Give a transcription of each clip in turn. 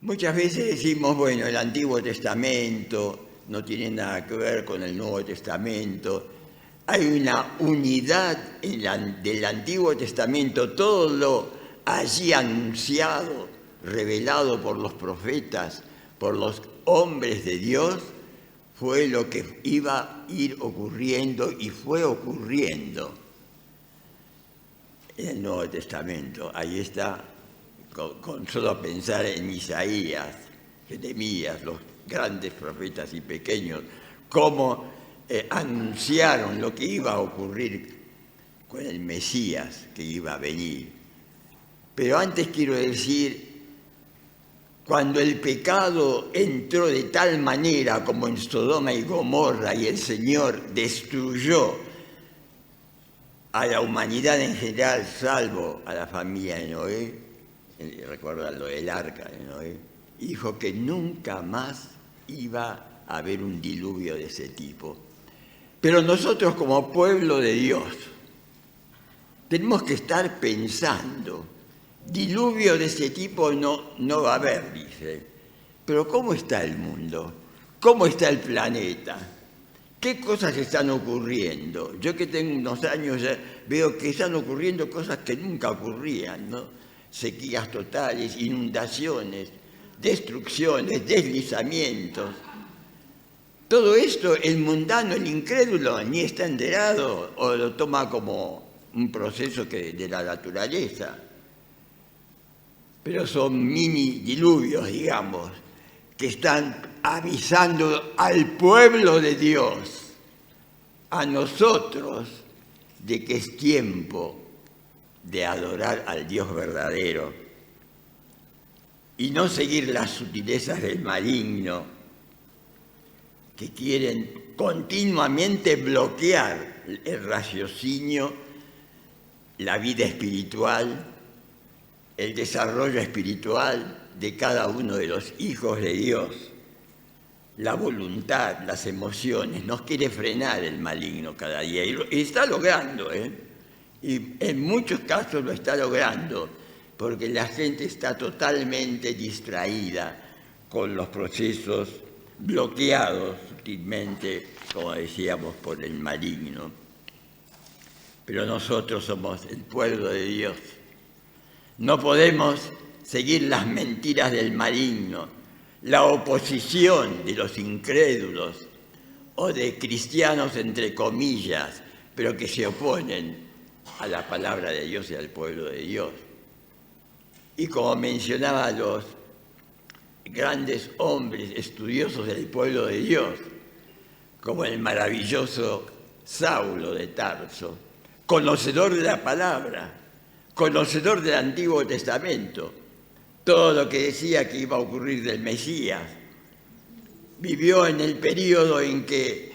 Muchas veces decimos, bueno, el Antiguo Testamento no tiene nada que ver con el Nuevo Testamento. Hay una unidad del Antiguo Testamento, todo lo allí anunciado, revelado por los profetas, por los hombres de Dios, fue lo que iba a ir ocurriendo y fue ocurriendo en el Nuevo Testamento. Ahí está, con solo pensar en Isaías, Jeremías, los grandes profetas y pequeños, cómo anunciaron lo que iba a ocurrir con el Mesías que iba a venir. Pero antes quiero decir, cuando el pecado entró de tal manera como en Sodoma y Gomorra y el Señor destruyó a la humanidad en general, salvo a la familia de Noé, recuerdan lo del arca de Noé, dijo que nunca más iba a haber un diluvio de ese tipo. Pero nosotros como pueblo de Dios tenemos que estar pensando, diluvio de ese tipo no va a haber, dice. Pero ¿cómo está el mundo? ¿Cómo está el planeta? ¿Qué cosas están ocurriendo? Yo que tengo unos años ya veo que están ocurriendo cosas que nunca ocurrían, ¿no? Sequías totales, inundaciones, destrucciones, deslizamientos. Todo esto el mundano, el incrédulo, ni está enterado o lo toma como un proceso de la naturaleza. Pero son mini diluvios, digamos, que están avisando al pueblo de Dios, a nosotros, de que es tiempo de adorar al Dios verdadero y no seguir las sutilezas del maligno que quieren continuamente bloquear el raciocinio, la vida espiritual, el desarrollo espiritual de cada uno de los hijos de Dios, la voluntad, las emociones. Nos quiere frenar el maligno cada día y está logrando, y en muchos casos lo está logrando, porque la gente está totalmente distraída con los procesos bloqueados sutilmente, como decíamos, por el maligno. Pero nosotros somos el pueblo de Dios. No podemos seguir las mentiras del maligno, la oposición de los incrédulos o de cristianos, entre comillas, pero que se oponen a la palabra de Dios y al pueblo de Dios. Y como mencionaba los grandes hombres estudiosos del pueblo de Dios, como el maravilloso Saulo de Tarso, conocedor de la palabra, conocedor del Antiguo Testamento, todo lo que decía que iba a ocurrir del Mesías, vivió en el periodo en que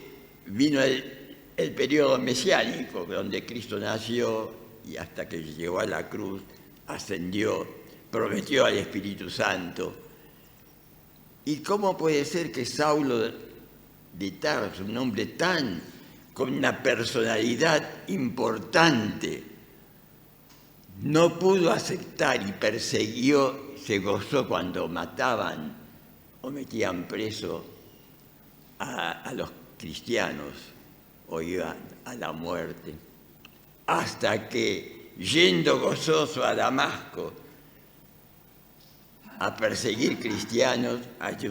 vino el periodo mesiánico, donde Cristo nació y hasta que llegó a la cruz, ascendió, prometió al Espíritu Santo. ¿Y cómo puede ser que Saulo de Tarso, un hombre con una personalidad importante, no pudo aceptar y persiguió, se gozó cuando mataban o metían preso a los cristianos o iban a la muerte? Hasta que, yendo gozoso a Damasco a perseguir cristianos, allí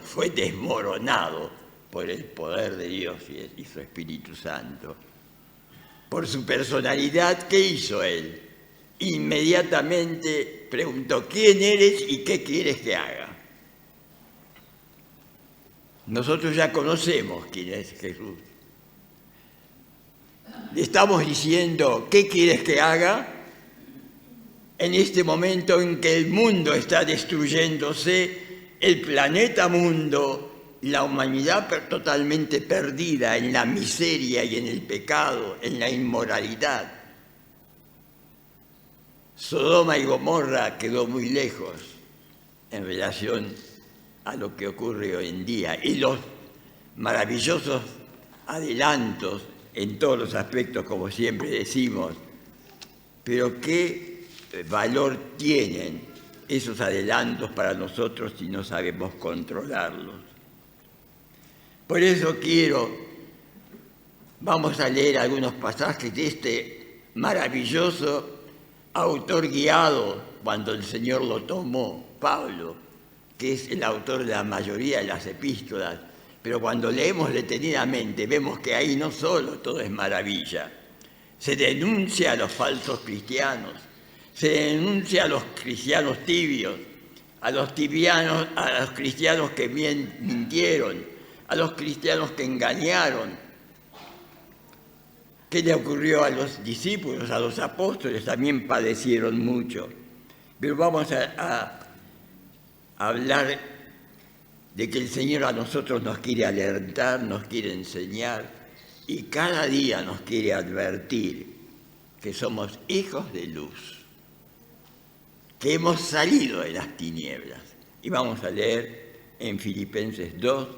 fue desmoronado por el poder de Dios y su Espíritu Santo. Por su personalidad, ¿qué hizo él? Inmediatamente preguntó: ¿quién eres y qué quieres que haga? Nosotros ya conocemos quién es Jesús. Le estamos diciendo: ¿qué quieres que haga? En este momento en que el mundo está destruyéndose, el planeta mundo, la humanidad totalmente perdida en la miseria y en el pecado, en la inmoralidad. Sodoma y Gomorra quedó muy lejos en relación a lo que ocurre hoy en día, y los maravillosos adelantos en todos los aspectos, como siempre decimos, pero qué valor tienen esos adelantos para nosotros si no sabemos controlarlos. Por eso vamos a leer algunos pasajes de este maravilloso autor guiado cuando el Señor lo tomó, Pablo, que es el autor de la mayoría de las epístolas, pero cuando leemos detenidamente vemos que ahí no solo todo es maravilla, se denuncia a los falsos cristianos, se denuncia a los cristianos tibios, a los cristianos que mintieron, a los cristianos que engañaron. ¿Qué le ocurrió a los discípulos, a los apóstoles? También padecieron mucho. Pero vamos a hablar de que el Señor a nosotros nos quiere alertar, nos quiere enseñar y cada día nos quiere advertir que somos hijos de luz, que hemos salido de las tinieblas. Y vamos a leer en Filipenses 2,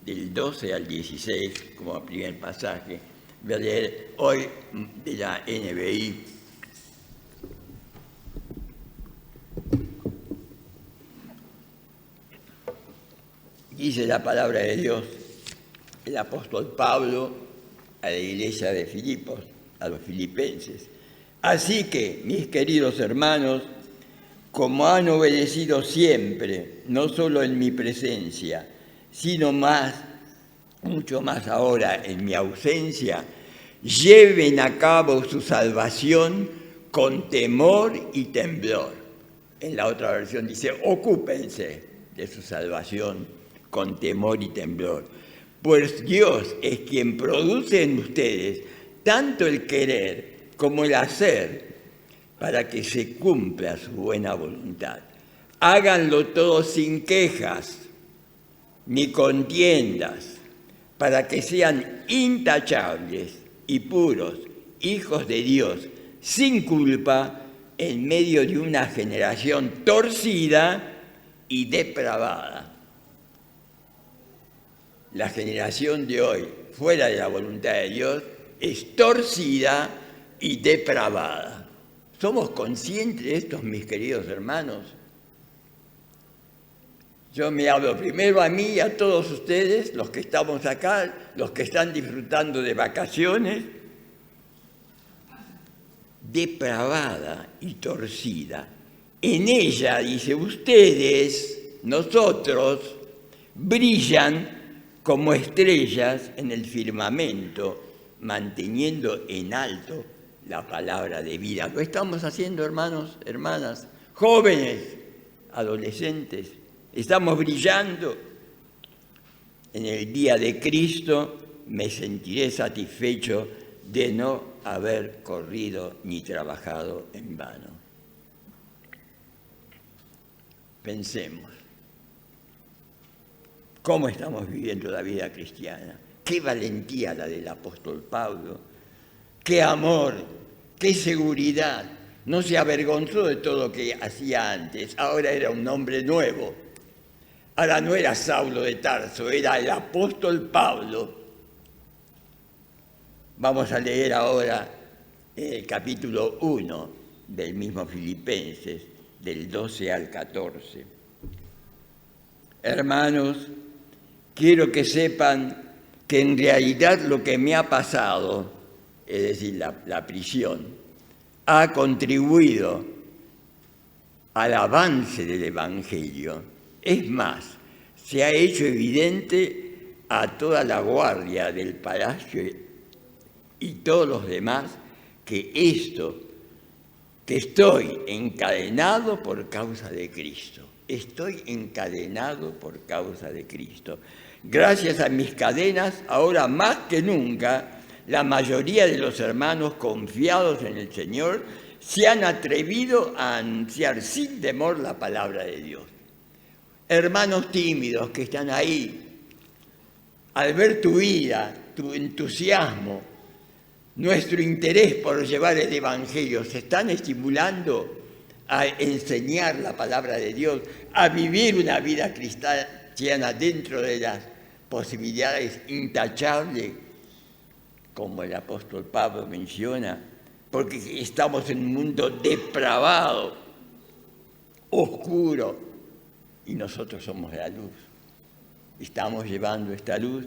del 12 al 16, como primer pasaje. Voy a leer hoy de la NBI. Dice la palabra de Dios, el apóstol Pablo a la iglesia de Filipos, a los filipenses. Así que, mis queridos hermanos, como han obedecido siempre, no solo en mi presencia, sino mucho más ahora en mi ausencia, lleven a cabo su salvación con temor y temblor. En la otra versión dice, ocúpense de su salvación con temor y temblor. Pues Dios es quien produce en ustedes tanto el querer como el hacer para que se cumpla su buena voluntad. Háganlo todo sin quejas ni contiendas, para que sean intachables y puros, hijos de Dios, sin culpa, en medio de una generación torcida y depravada. La generación de hoy, fuera de la voluntad de Dios, es torcida y depravada. ¿Somos conscientes de esto, mis queridos hermanos? Yo me hablo primero a mí y a todos ustedes, los que estamos acá, los que están disfrutando de vacaciones. Depravada y torcida. En ella, dice, ustedes, nosotros, brillan como estrellas en el firmamento, manteniendo en alto la palabra de vida. Lo estamos haciendo, hermanos, hermanas, jóvenes, adolescentes. Estamos brillando. En el día de Cristo me sentiré satisfecho de no haber corrido ni trabajado en vano. Pensemos, ¿cómo estamos viviendo la vida cristiana? Qué valentía la del apóstol Pablo, qué amor, qué seguridad. No se avergonzó de todo lo que hacía antes, ahora era un hombre nuevo. Ahora no era Saulo de Tarso, era el apóstol Pablo. Vamos a leer ahora el capítulo 1 del mismo Filipenses, del 12 al 14. Hermanos, quiero que sepan que en realidad lo que me ha pasado, es decir, la prisión, ha contribuido al avance del Evangelio. Es más, se ha hecho evidente a toda la guardia del palacio y todos los demás que estoy encadenado por causa de Cristo. Estoy encadenado por causa de Cristo. Gracias a mis cadenas, ahora más que nunca, la mayoría de los hermanos confiados en el Señor se han atrevido a anunciar sin temor la palabra de Dios. Hermanos tímidos que están ahí, al ver tu vida, tu entusiasmo, nuestro interés por llevar el Evangelio, se están estimulando a enseñar la palabra de Dios, a vivir una vida cristiana dentro de las posibilidades intachables, como el apóstol Pablo menciona, porque estamos en un mundo depravado. oscuro, y nosotros somos la luz. Estamos llevando esta luz.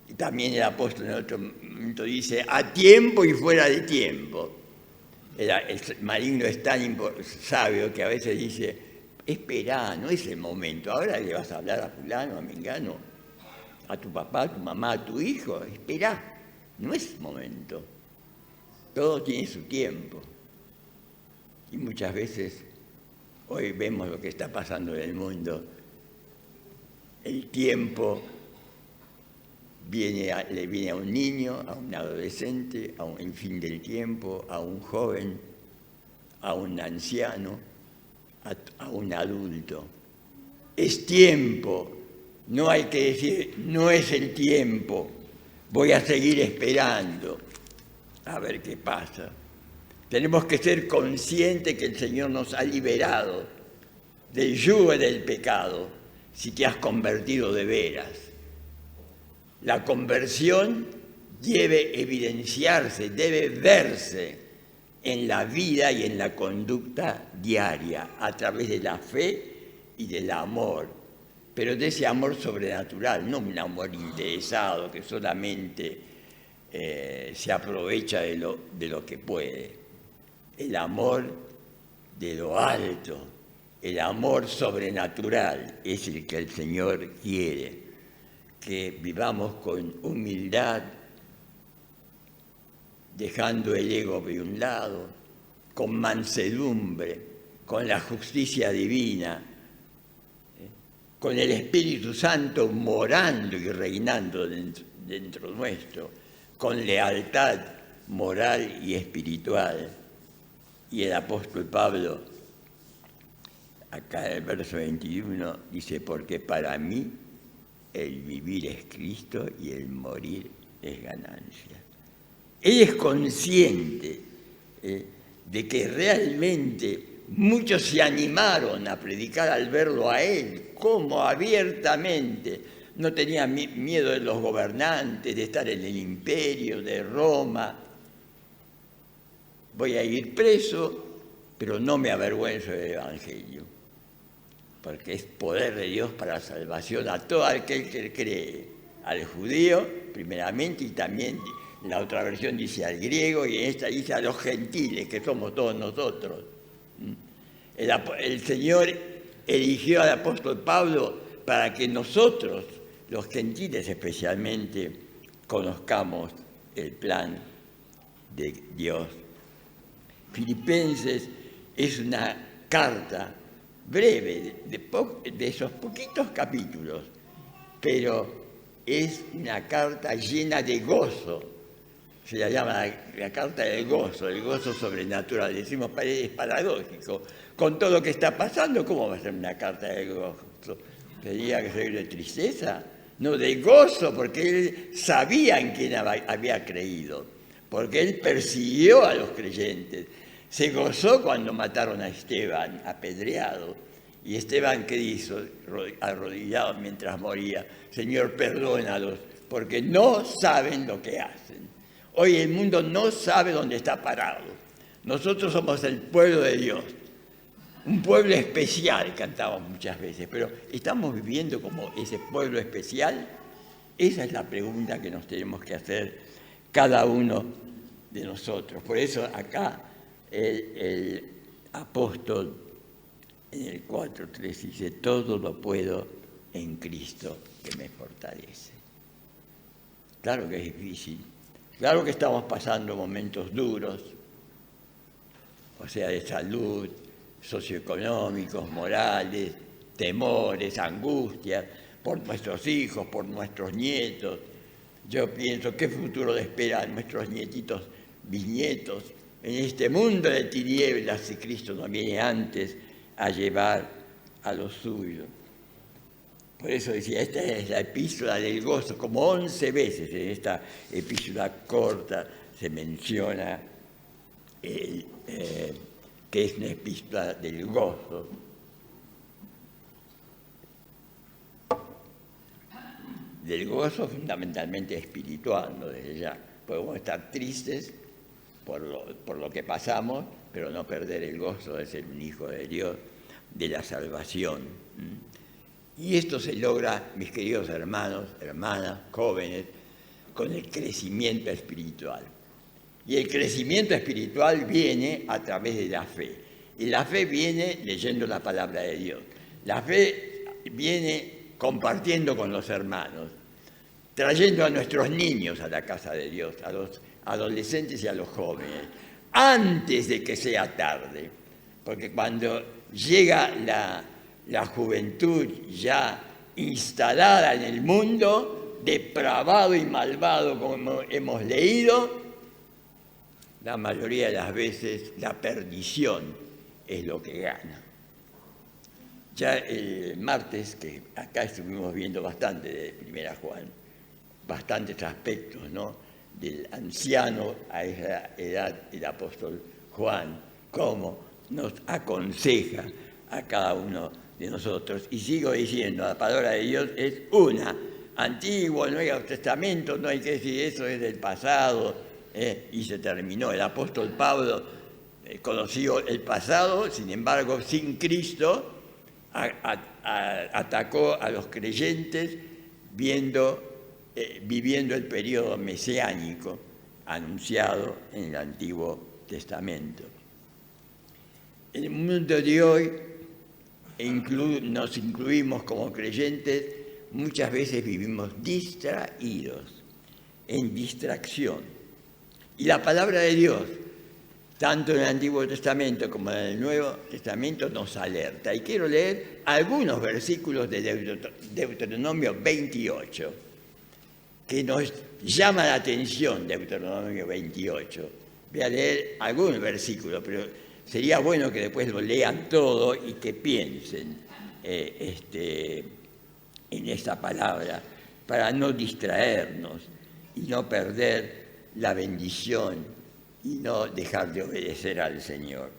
Y también el apóstol en otro momento dice, a tiempo y fuera de tiempo. El maligno es tan sabio que a veces dice, espera, no es el momento, ahora le vas a hablar a fulano, a mengano, a tu papá, a tu mamá, a tu hijo, espera, no es el momento. Todo tiene su tiempo. Y muchas veces, hoy vemos lo que está pasando en el mundo, el tiempo le viene a un niño, a un adolescente, el fin del tiempo, a un joven, a un anciano, a un adulto. Es tiempo, no hay que decir, no es el tiempo, voy a seguir esperando a ver qué pasa. Tenemos que ser conscientes que el Señor nos ha liberado del yugo del pecado si te has convertido de veras. La conversión debe evidenciarse, debe verse en la vida y en la conducta diaria, a través de la fe y del amor, pero de ese amor sobrenatural, no un amor interesado que solamente se aprovecha de lo que puede. El amor de lo alto, el amor sobrenatural es el que el Señor quiere. Que vivamos con humildad, dejando el ego de un lado, con mansedumbre, con la justicia divina, con el Espíritu Santo morando y reinando dentro nuestro, con lealtad moral y espiritual. Y el apóstol Pablo, acá en el verso 21, dice, porque para mí el vivir es Cristo y el morir es ganancia. Él es consciente de que realmente muchos se animaron a predicar al verlo a él, como abiertamente. No tenía miedo de los gobernantes, de estar en el imperio, de Roma. Voy a ir preso, pero no me avergüenzo del Evangelio, porque es poder de Dios para la salvación a todo aquel que cree, al judío primeramente, y también en la otra versión dice al griego, y en esta dice a los gentiles, que somos todos nosotros. El Señor eligió al apóstol Pablo para que nosotros, los gentiles especialmente, conozcamos el plan de Dios. Filipenses es una carta breve, de esos poquitos capítulos, pero es una carta llena de gozo. Se la llama la carta del gozo, el gozo sobrenatural. Decimos, es paradójico. Con todo lo que está pasando, ¿cómo va a ser una carta de gozo? ¿Tendría que ser de tristeza? No, de gozo, porque él sabía en quién había creído, porque él persiguió a los creyentes. Se gozó cuando mataron a Esteban, apedreado. Y Esteban, ¿qué hizo? Arrodillado mientras moría. Señor, perdónalos, porque no saben lo que hacen. Hoy el mundo no sabe dónde está parado. Nosotros somos el pueblo de Dios. Un pueblo especial, cantamos muchas veces, pero ¿estamos viviendo como ese pueblo especial? Esa es la pregunta que nos tenemos que hacer cada uno de nosotros. Por eso acá el apóstol en el 4:3 dice, todo lo puedo en Cristo que me fortalece. Claro que es difícil, claro que estamos pasando momentos duros, o sea, de salud, socioeconómicos, morales, temores, angustias, por nuestros hijos, por nuestros nietos. Yo pienso, ¿qué futuro le espera a nuestros nietitos, bisnietos, en este mundo de tinieblas si Cristo no viene antes a llevar a los suyos? Por eso decía, esta es la epístola del gozo, como 11 veces en esta epístola corta se menciona que es una epístola del gozo. Del gozo fundamentalmente espiritual, ¿no? Desde ya. Podemos estar tristes por lo que pasamos, pero no perder el gozo de ser un hijo de Dios. de la salvación. Y esto se logra, mis queridos hermanos, hermanas, jóvenes, con el crecimiento espiritual. Y el crecimiento espiritual viene a través de la fe. Y la fe viene leyendo la palabra de Dios. La fe viene compartiendo con los hermanos, trayendo a nuestros niños a la casa de Dios, a los adolescentes y a los jóvenes, antes de que sea tarde. Porque cuando llega la juventud ya instalada en el mundo, depravado y malvado como hemos leído, la mayoría de las veces la perdición es lo que gana. Ya el martes, que acá estuvimos viendo bastante de Primera Juan, bastantes aspectos, ¿no?, del anciano a esa edad, el apóstol Juan, cómo nos aconseja a cada uno de nosotros. Y sigo diciendo, la palabra de Dios es una. Antiguo, Nuevo Testamento, no hay que decir eso es del pasado, y se terminó. El apóstol Pablo conoció el pasado, sin embargo, sin Cristo, atacó a los creyentes viviendo el periodo mesiánico anunciado en el Antiguo Testamento. En el mundo de hoy nos incluimos como creyentes, muchas veces vivimos distraídos, en distracción. Y la palabra de Dios, tanto en el Antiguo Testamento como en el Nuevo Testamento, nos alerta. Y quiero leer algunos versículos de Deuteronomio 28, que nos llama la atención, Deuteronomio 28. Voy a leer algunos versículos, pero sería bueno que después lo lean todo y que piensen en esta palabra, para no distraernos y no perder la bendición y no dejar de obedecer al Señor.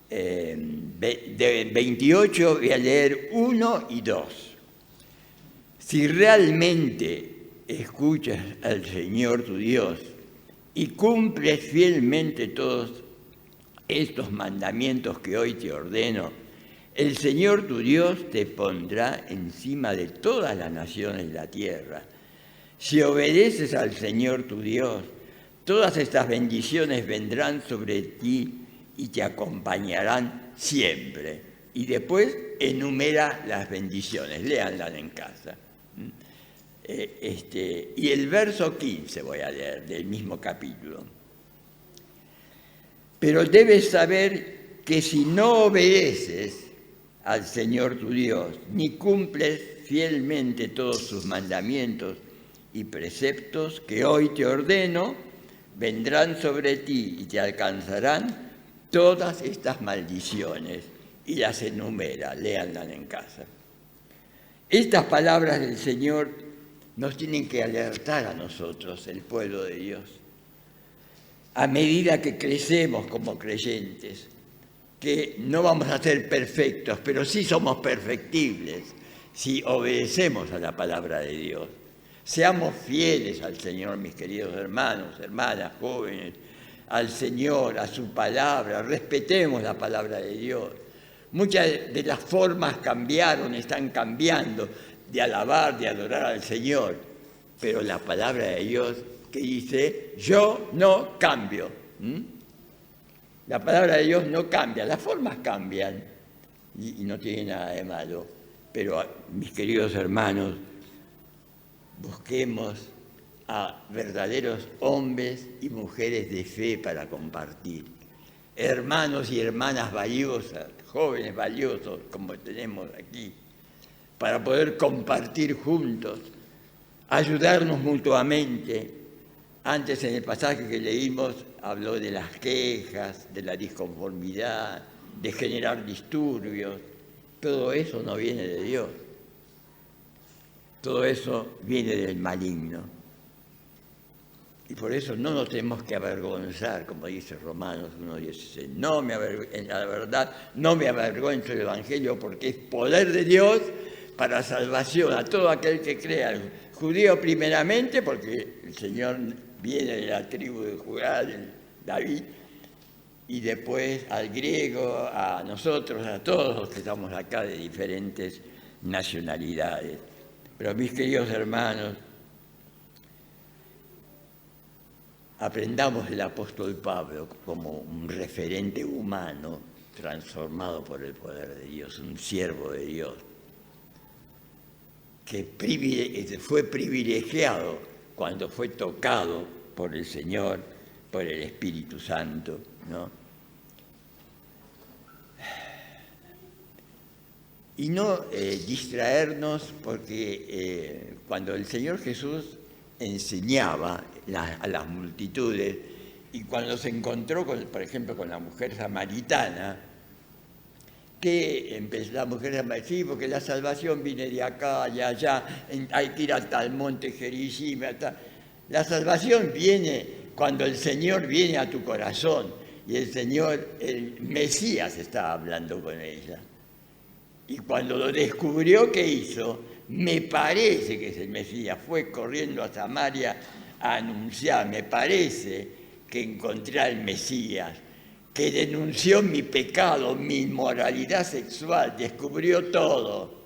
De 28 voy a leer 1 y 2. Si realmente escuchas al Señor tu Dios y cumples fielmente todos estos mandamientos que hoy te ordeno, el Señor tu Dios te pondrá encima de todas las naciones de la tierra. Si obedeces al Señor tu Dios, todas estas bendiciones vendrán sobre ti y te acompañarán siempre. Y después enumera las bendiciones, léanlas en casa. Y el verso 15 voy a leer del mismo capítulo. Pero debes saber que si no obedeces al Señor tu Dios, ni cumples fielmente todos sus mandamientos y preceptos que hoy te ordeno, vendrán sobre ti y te alcanzarán todas estas maldiciones, y las enumera, léanlas en casa. Estas palabras del Señor nos tienen que alertar a nosotros, el pueblo de Dios, a medida que crecemos como creyentes, que no vamos a ser perfectos, pero sí somos perfectibles si obedecemos a la palabra de Dios. Seamos fieles al Señor, mis queridos hermanos, hermanas, jóvenes, al Señor, a su palabra, respetemos la palabra de Dios. Muchas de las formas cambiaron, están cambiando, de alabar, de adorar al Señor, pero la palabra de Dios que dice, yo no cambio. La palabra de Dios no cambia, las formas cambian y no tiene nada de malo, pero mis queridos hermanos, busquemos a verdaderos hombres y mujeres de fe para compartir, hermanos y hermanas valiosas, jóvenes valiosos como tenemos aquí, para poder compartir juntos, ayudarnos mutuamente. Antes en el pasaje que leímos habló de las quejas, de la disconformidad, de generar disturbios. Todo eso no viene de Dios. Todo eso viene del maligno. Y por eso no nos tenemos que avergonzar, como dice Romanos 1:16. En la verdad, no me avergüenzo del Evangelio porque es poder de Dios para salvación a todo aquel que crea. El judío primeramente, porque el Señor viene de la tribu de Judá, de David, y después al griego, a nosotros, a todos los que estamos acá de diferentes nacionalidades. Pero mis queridos hermanos, aprendamos del apóstol Pablo como un referente humano transformado por el poder de Dios, un siervo de Dios, que fue privilegiado cuando fue tocado por el Señor, por el Espíritu Santo, ¿no? Y no distraernos, porque cuando el Señor Jesús enseñaba a las multitudes, y cuando se encontró, por ejemplo, con la mujer samaritana, que la mujer samaritana, sí, porque la salvación viene de acá y allá, hay que ir hasta el monte Gerizim, la salvación viene cuando el Señor viene a tu corazón, y el Señor, el Mesías, estaba hablando con ella. Y cuando lo descubrió, ¿qué hizo? Me parece que es el Mesías. Fue corriendo a Samaria a anunciar. Me parece que encontré al Mesías, que denunció mi pecado, mi inmoralidad sexual, descubrió todo.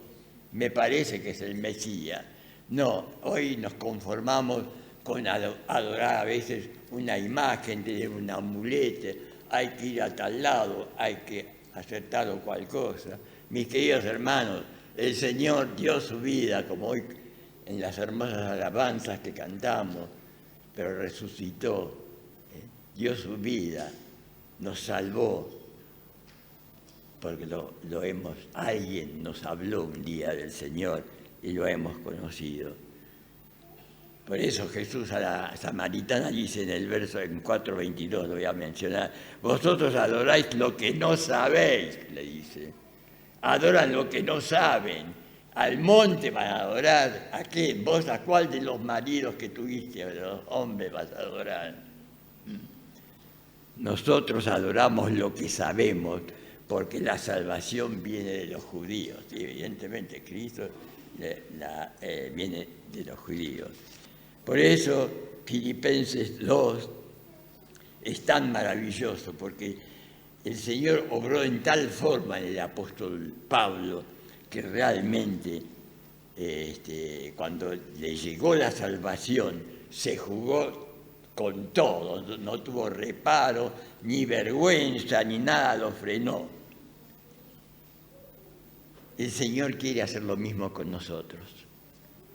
Me parece que es el Mesías. No, hoy nos conformamos con adorar a veces una imagen de un amuleto. Hay que ir a tal lado, hay que hacer tal o cual cosa. Mis queridos hermanos, el Señor dio su vida, como hoy en las hermosas alabanzas que cantamos, pero resucitó, dio su vida, nos salvó, porque alguien nos habló un día del Señor y lo hemos conocido. Por eso Jesús a la samaritana dice en el verso en 4:22, lo voy a mencionar, vosotros adoráis lo que no sabéis, le dice. Adoran lo que no saben. Al monte van a adorar. ¿A qué? ¿Vos a cuál de los maridos que tuviste, de los hombres, vas a adorar? Nosotros adoramos lo que sabemos, porque la salvación viene de los judíos. Y evidentemente Cristo viene de los judíos. Por eso Filipenses 2 es tan maravilloso, porque el Señor obró en tal forma en el apóstol Pablo que realmente cuando le llegó la salvación se jugó con todo, no tuvo reparo, ni vergüenza, ni nada lo frenó. El Señor quiere hacer lo mismo con nosotros.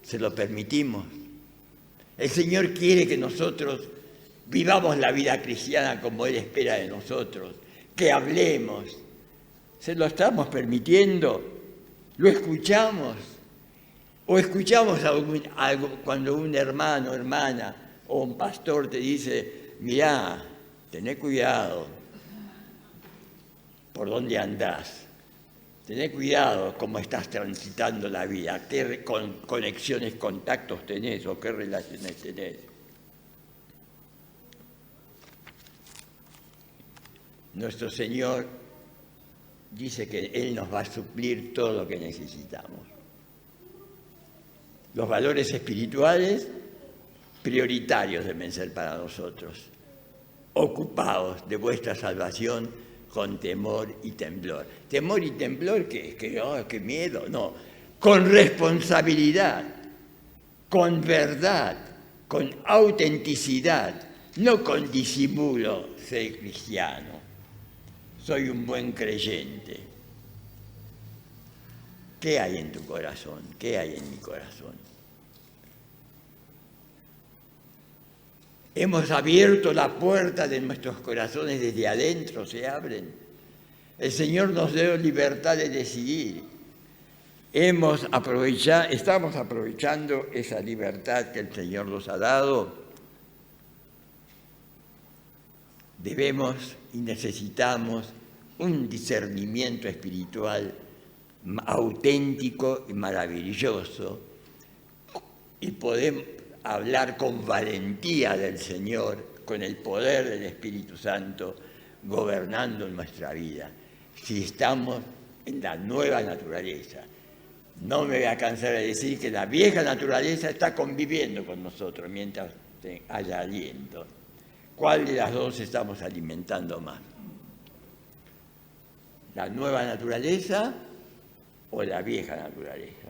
¿Se lo permitimos? El Señor quiere que nosotros vivamos la vida cristiana como Él espera de nosotros, que hablemos. ¿Se lo estamos permitiendo? ¿Lo escuchamos? ¿O escuchamos algo cuando un hermano, hermana o un pastor te dice, mirá, tené cuidado por dónde andás, tené cuidado cómo estás transitando la vida, qué conexiones, contactos tenés o qué relaciones tenés? Nuestro Señor dice que Él nos va a suplir todo lo que necesitamos. Los valores espirituales prioritarios deben ser para nosotros. Ocupaos de vuestra salvación con temor y temblor. ¿Temor y temblor qué es? ¿Qué miedo? No. Con responsabilidad, con verdad, con autenticidad, no con disimulo, ser cristiano. Soy un buen creyente. ¿Qué hay en tu corazón? ¿Qué hay en mi corazón? Hemos abierto la puerta de nuestros corazones desde adentro, se abren. El Señor nos dio libertad de decidir. Estamos aprovechando esa libertad que el Señor nos ha dado. Debemos y necesitamos un discernimiento espiritual auténtico y maravilloso, y podemos hablar con valentía del Señor, con el poder del Espíritu Santo, gobernando nuestra vida. Si estamos en la nueva naturaleza, no me voy a cansar de decir que la vieja naturaleza está conviviendo con nosotros mientras haya aliento. ¿Cuál de las dos estamos alimentando más? ¿La nueva naturaleza o la vieja naturaleza?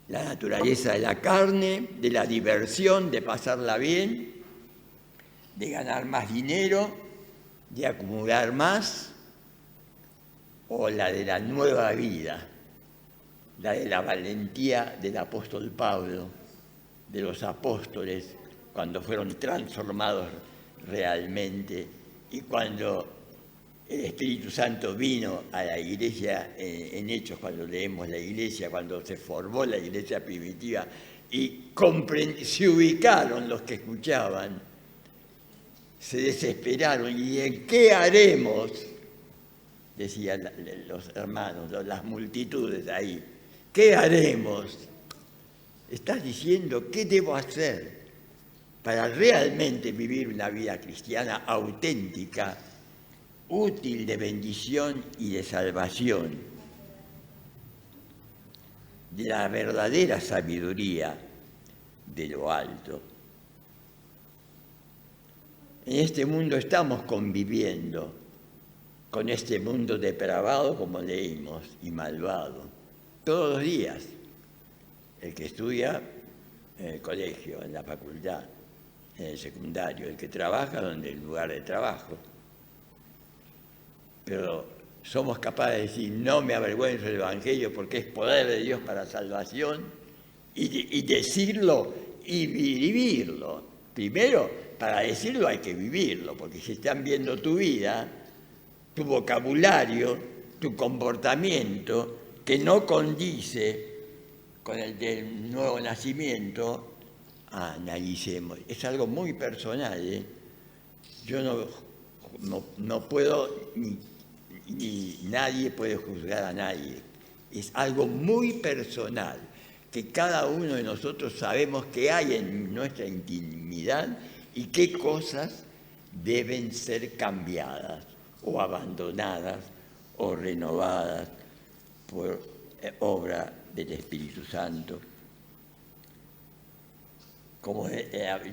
La naturaleza de la carne, de la diversión, de pasarla bien, de ganar más dinero, de acumular más, o la de la nueva vida, la de la valentía del apóstol Pablo, de los apóstoles, cuando fueron transformados realmente y cuando el Espíritu Santo vino a la iglesia, en Hechos, cuando leemos la iglesia, cuando se formó la iglesia primitiva y se ubicaron los que escuchaban, se desesperaron. ¿Y en qué haremos? Decían los hermanos, las multitudes ahí. ¿Qué haremos? Estás diciendo, ¿qué debo hacer para realmente vivir una vida cristiana auténtica, útil, de bendición y de salvación, de la verdadera sabiduría de lo alto? En este mundo estamos conviviendo con este mundo depravado, como leímos, y malvado, todos los días. El que estudia en el colegio, en la facultad, en el secundario, el que trabaja donde el lugar de trabajo. Pero somos capaces de decir, no me avergüenzo del Evangelio porque es poder de Dios para salvación, y decirlo y vivirlo. Primero, para decirlo hay que vivirlo, porque si están viendo tu vida, tu vocabulario, tu comportamiento, que no condice con el del nuevo nacimiento, analicemos. Es algo muy personal, ¿eh? Yo no puedo, ni nadie puede juzgar a nadie. Es algo muy personal, que cada uno de nosotros sabemos que hay en nuestra intimidad y qué cosas deben ser cambiadas o abandonadas o renovadas por obra del Espíritu Santo.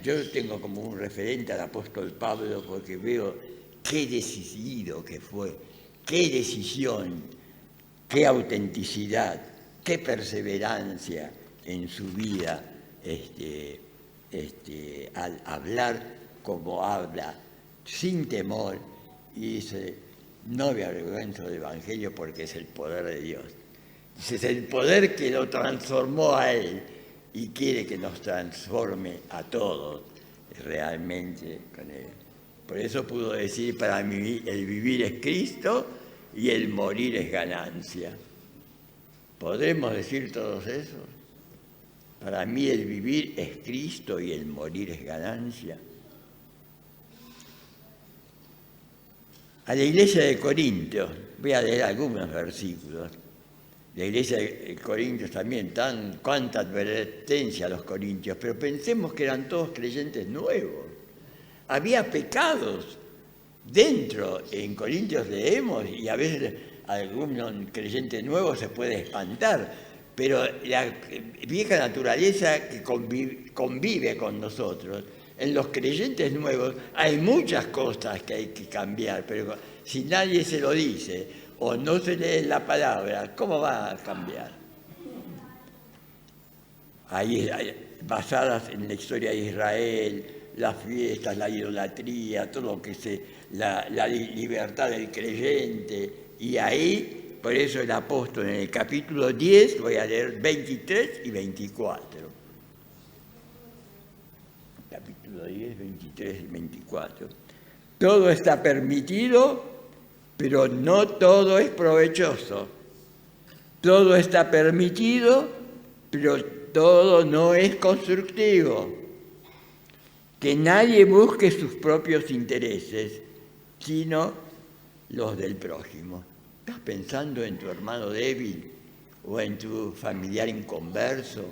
Yo tengo como un referente al apóstol Pablo porque veo qué decidido que fue, qué decisión, qué autenticidad, qué perseverancia en su vida al hablar como habla, sin temor, y dice, no me avergüenzo del Evangelio porque es el poder de Dios. Dice, es el poder que lo transformó a él y quiere que nos transforme a todos realmente con él. Por eso pudo decir, para mí el vivir es Cristo y el morir es ganancia. ¿Podremos decir todos eso? Para mí el vivir es Cristo y el morir es ganancia. A la iglesia de Corintios, voy a leer algunos versículos. La iglesia de Corintios también, cuánta advertencia a los corintios, pero pensemos que eran todos creyentes nuevos. Había pecados dentro, en Corintios leemos, y a veces algún creyente nuevo se puede espantar, pero la vieja naturaleza que convive con nosotros, en los creyentes nuevos hay muchas cosas que hay que cambiar, pero si nadie se lo dice o no se lee la palabra, ¿cómo va a cambiar? Ahí, basadas en la historia de Israel, las fiestas, la idolatría, todo lo que la libertad del creyente, y ahí, por eso el apóstol en el capítulo 10, voy a leer 23 y 24. Capítulo 10, 23 y 24. Todo está permitido, pero no todo es provechoso. Todo está permitido, pero todo no es constructivo. Que nadie busque sus propios intereses, sino los del prójimo. ¿Estás pensando en tu hermano débil o en tu familiar inconverso?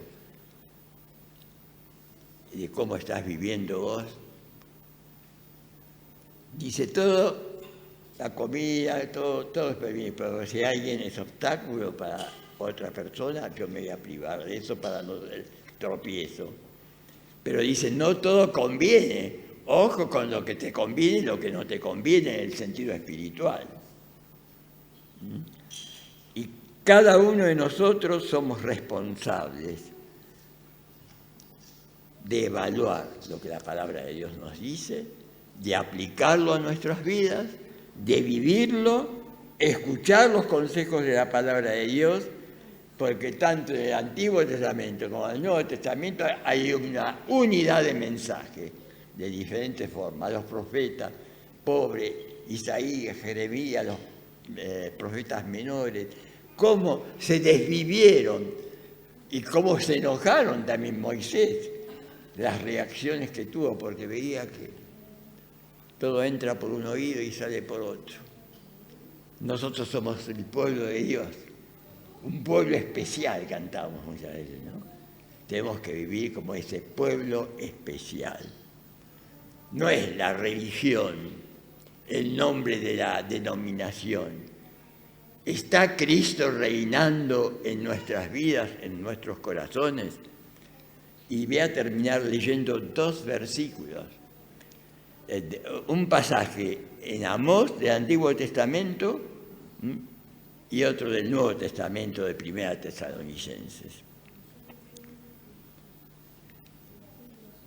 ¿Y de cómo estás viviendo vos? Dice todo. La comida, todo es permitido, pero si alguien es obstáculo para otra persona, yo me voy a privar de eso para no del tropiezo. Pero dice, no todo conviene, Ojo con lo que te conviene y lo que no te conviene en el sentido espiritual. Y cada uno de nosotros somos responsables de evaluar lo que la palabra de Dios nos dice, de aplicarlo a nuestras vidas, de vivirlo, escuchar los consejos de la palabra de Dios, porque tanto en el Antiguo Testamento como en el Nuevo Testamento hay una unidad de mensaje de diferentes formas. Los profetas, pobres, Isaías, Jeremías, los profetas menores, cómo se desvivieron y cómo se enojaron también Moisés, las reacciones que tuvo, porque veía que todo entra por un oído y sale por otro. Nosotros somos el pueblo de Dios, un pueblo especial, cantamos muchas veces, ¿no? Tenemos que vivir como ese pueblo especial. No es la religión el nombre de la denominación. ¿Está Cristo reinando en nuestras vidas, en nuestros corazones? Y voy a terminar leyendo 2 versículos. Un pasaje en Amós del Antiguo Testamento y otro del Nuevo Testamento de Primera Tesalonicenses.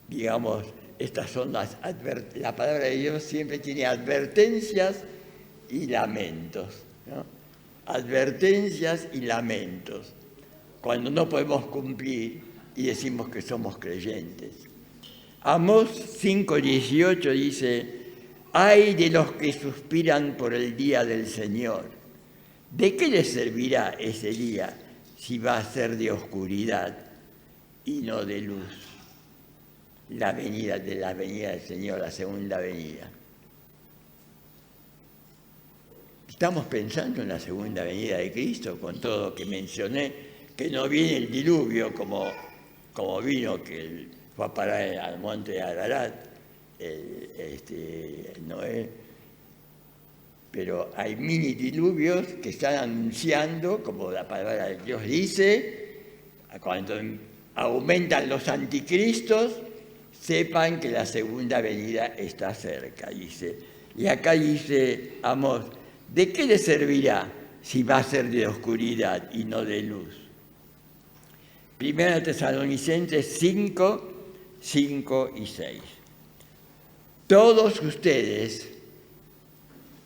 Digamos, estas son la palabra de Dios siempre tiene advertencias y lamentos, ¿no? Advertencias y lamentos, cuando no podemos cumplir y decimos que somos creyentes. Amós 5:18 dice: ay de los que suspiran por el día del Señor. ¿De qué les servirá ese día si va a ser de oscuridad y no de luz? La venida del Señor, la segunda venida. Estamos pensando en la segunda venida de Cristo, con todo lo que mencioné, que no viene el diluvio como vino, que fue a parar al monte de Ararat, Noé. Pero hay mini diluvios que están anunciando, como la palabra de Dios dice, cuando aumentan los anticristos, sepan que la segunda venida está cerca, dice. Y acá dice Amós: ¿de qué le servirá si va a ser de oscuridad y no de luz? Primera Tesalonicenses 5, 5 y 6. Todos ustedes,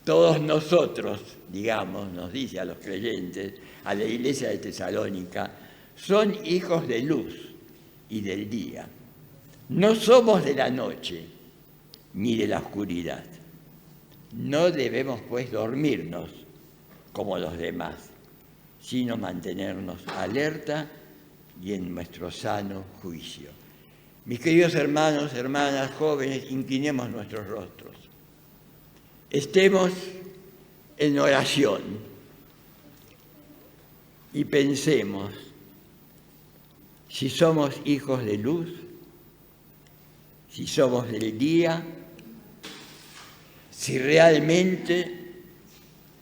todos nosotros, digamos, nos dice a los creyentes, a la iglesia de Tesalónica, son hijos de luz y del día. No somos de la noche ni de la oscuridad. No debemos, pues, dormirnos como los demás, sino mantenernos alerta y en nuestro sano juicio. Mis queridos hermanos, hermanas, jóvenes, inclinemos nuestros rostros. Estemos en oración y pensemos si somos hijos de luz, si somos del día, si realmente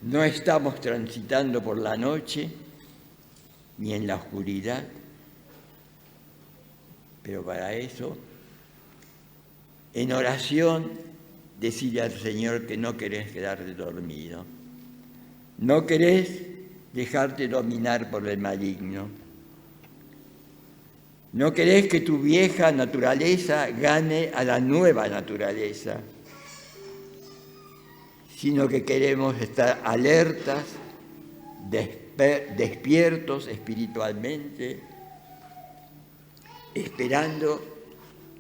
no estamos transitando por la noche ni en la oscuridad. Pero para eso, en oración, decirle al Señor que no querés quedarte dormido, no querés dejarte dominar por el maligno, no querés que tu vieja naturaleza gane a la nueva naturaleza, sino que queremos estar alertas, despiertos espiritualmente, esperando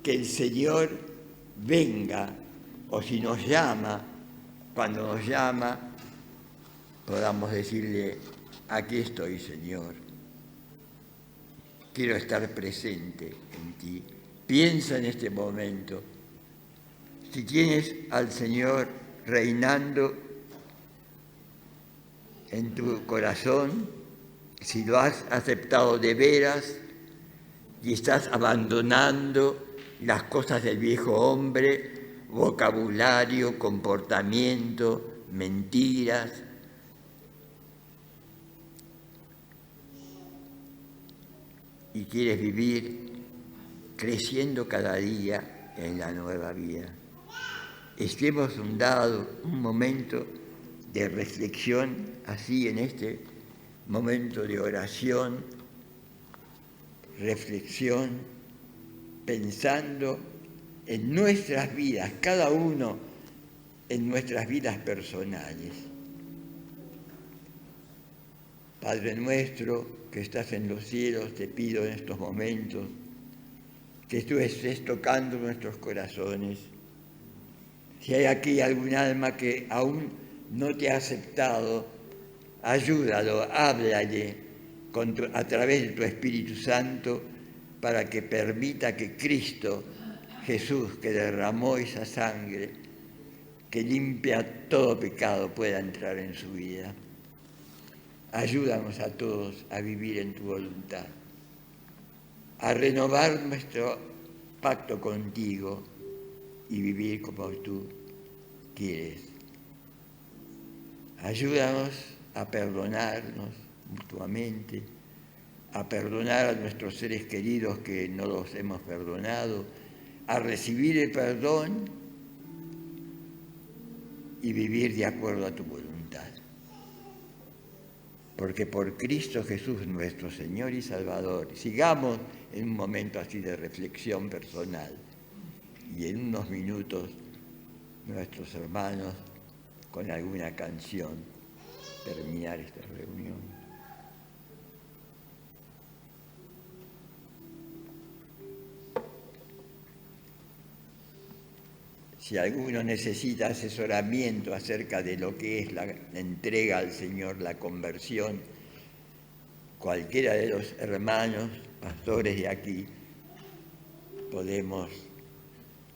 que el Señor venga, o si nos llama, cuando nos llama, podamos decirle: aquí estoy, Señor, quiero estar presente en ti. Piensa en este momento, si tienes al Señor reinando en tu corazón, si lo has aceptado de veras, y estás abandonando las cosas del viejo hombre, vocabulario, comportamiento, mentiras. Y quieres vivir creciendo cada día en la nueva vida. estemos dado un momento de reflexión, así en este momento de oración, reflexión, pensando en nuestras vidas, cada uno en nuestras vidas personales. Padre nuestro que estás en los cielos, te pido en estos momentos que tú estés tocando nuestros corazones. Si hay aquí algún alma que aún no te ha aceptado, ayúdalo, háblale a través de tu Espíritu Santo para que permita que Cristo Jesús, que derramó esa sangre, que limpia todo pecado, pueda entrar en su vida. Ayúdanos a todos a vivir en tu voluntad, a renovar nuestro pacto contigo y vivir como tú quieres. Ayúdanos a perdonarnos mutuamente, a perdonar a nuestros seres queridos que no los hemos perdonado, a recibir el perdón y vivir de acuerdo a tu voluntad. Porque por Cristo Jesús nuestro Señor y Salvador, sigamos en un momento así de reflexión personal y en unos minutos nuestros hermanos con alguna canción terminar esta reunión. Si alguno necesita asesoramiento acerca de lo que es la entrega al Señor, la conversión, cualquiera de los hermanos, pastores de aquí, podemos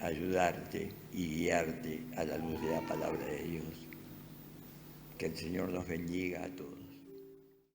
ayudarte y guiarte a la luz de la palabra de Dios. Que el Señor nos bendiga a todos.